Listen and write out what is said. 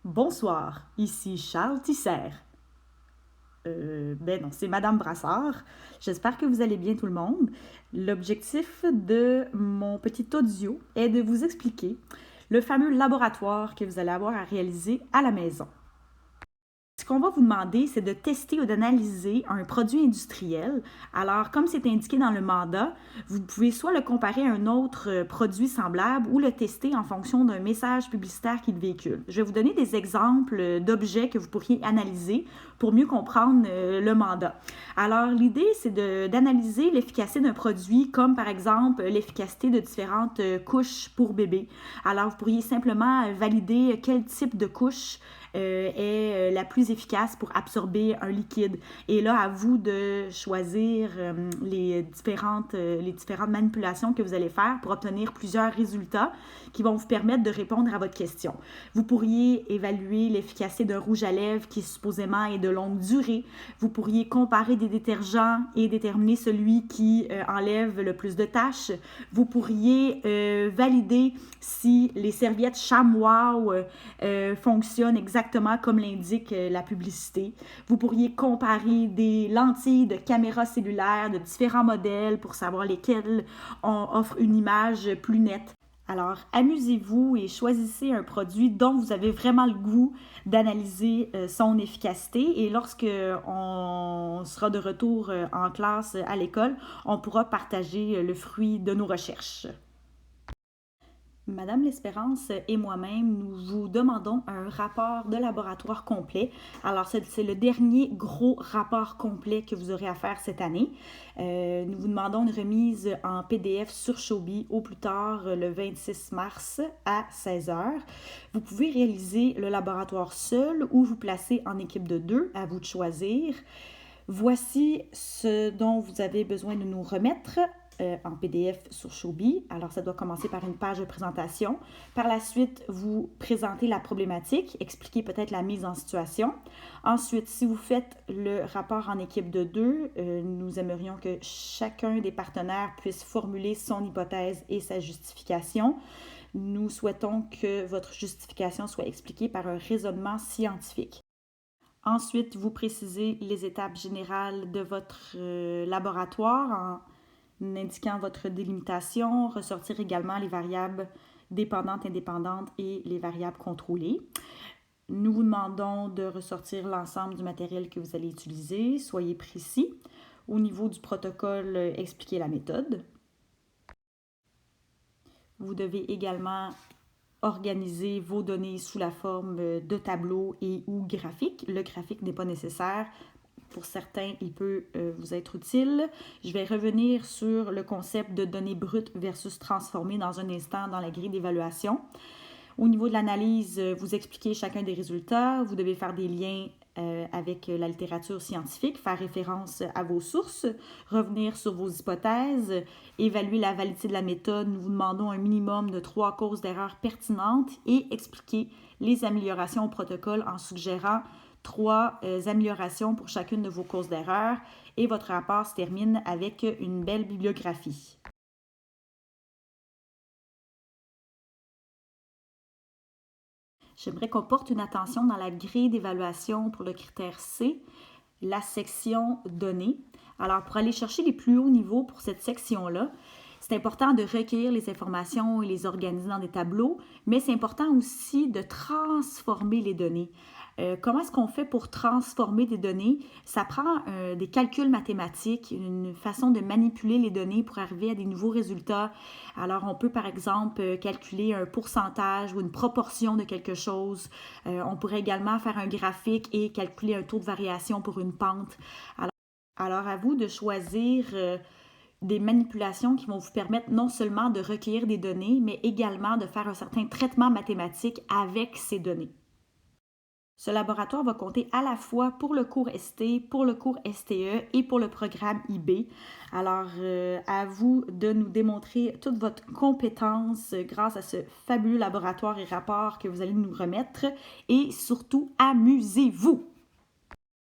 Bonsoir, ici Charles Tisser. Ben non, c'est Madame Brassard. J'espère que vous allez bien tout le monde. L'objectif de mon petit audio est de vous expliquer le fameux laboratoire que vous allez avoir à réaliser à la maison. Ce qu'on va vous demander, c'est de tester ou d'analyser un produit industriel. Alors, comme c'est indiqué dans le mandat, vous pouvez soit le comparer à un autre produit semblable ou le tester en fonction d'un message publicitaire qu'il véhicule. Je vais vous donner des exemples d'objets que vous pourriez analyser pour mieux comprendre le mandat. Alors, l'idée, c'est d'analyser l'efficacité d'un produit, comme par exemple l'efficacité de différentes couches pour bébé. Alors, vous pourriez simplement valider quel type de couche est la plus efficace pour absorber un liquide. Et là, à vous de choisir les différentes manipulations que vous allez faire pour obtenir plusieurs résultats qui vont vous permettre de répondre à votre question. Vous pourriez évaluer l'efficacité d'un rouge à lèvres qui supposément est de longue durée. Vous pourriez comparer des détergents et déterminer celui qui enlève le plus de tâches. Vous pourriez valider si les serviettes Chamois fonctionnent exactement comme l'indique la publicité. Vous pourriez comparer des lentilles de caméra cellulaire de différents modèles pour savoir lesquelles offrent une image plus nette. Alors, amusez-vous et choisissez un produit dont vous avez vraiment le goût d'analyser son efficacité. Et lorsque on sera de retour en classe à l'école, on pourra partager le fruit de nos recherches. Madame L'Espérance et moi-même, nous vous demandons un rapport de laboratoire complet. Alors, c'est le dernier gros rapport complet que vous aurez à faire cette année. Nous vous demandons une remise en PDF sur Showbie au plus tard le 26 mars à 16h. Vous pouvez réaliser le laboratoire seul ou vous placer en équipe de 2, à vous de choisir. Voici ce dont vous avez besoin de nous remettre en PDF sur Showbie. Alors, ça doit commencer par une page de présentation. Par la suite, vous présentez la problématique, expliquez peut-être la mise en situation. Ensuite, si vous faites le rapport en équipe de 2, nous aimerions que chacun des partenaires puisse formuler son hypothèse et sa justification. Nous souhaitons que votre justification soit expliquée par un raisonnement scientifique. Ensuite, vous précisez les étapes générales de votre laboratoire en indiquant votre délimitation, ressortir également les variables dépendantes, indépendantes et les variables contrôlées. Nous vous demandons de ressortir l'ensemble du matériel que vous allez utiliser. Soyez précis. Au niveau du protocole, expliquez la méthode. Vous devez également organiser vos données sous la forme de tableaux et ou graphiques. Le graphique n'est pas nécessaire. Pour certains, il peut vous être utile. Je vais revenir sur le concept de données brutes versus transformées dans un instant dans la grille d'évaluation. Au niveau de l'analyse, vous expliquez chacun des résultats. Vous devez faire des liens avec la littérature scientifique, faire référence à vos sources, revenir sur vos hypothèses, évaluer la validité de la méthode. Nous vous demandons un minimum de 3 causes d'erreur pertinentes et expliquer les améliorations au protocole en suggérant 3 améliorations pour chacune de vos causes d'erreur. Et votre rapport se termine avec une belle bibliographie. J'aimerais qu'on porte une attention dans la grille d'évaluation pour le critère C, la section données. Alors, pour aller chercher les plus hauts niveaux pour cette section-là, c'est important de recueillir les informations et les organiser dans des tableaux, mais c'est important aussi de transformer les données. Comment est-ce qu'on fait pour transformer des données? Ça prend des calculs mathématiques, une façon de manipuler les données pour arriver à des nouveaux résultats. Alors, on peut par exemple calculer un pourcentage ou une proportion de quelque chose. On pourrait également faire un graphique et calculer un taux de variation pour une pente. Alors à vous de choisir des manipulations qui vont vous permettre non seulement de recueillir des données, mais également de faire un certain traitement mathématique avec ces données. Ce laboratoire va compter à la fois pour le cours ST, pour le cours STE et pour le programme IB. Alors, à vous de nous démontrer toute votre compétence grâce à ce fabuleux laboratoire et rapport que vous allez nous remettre. Et surtout, amusez-vous!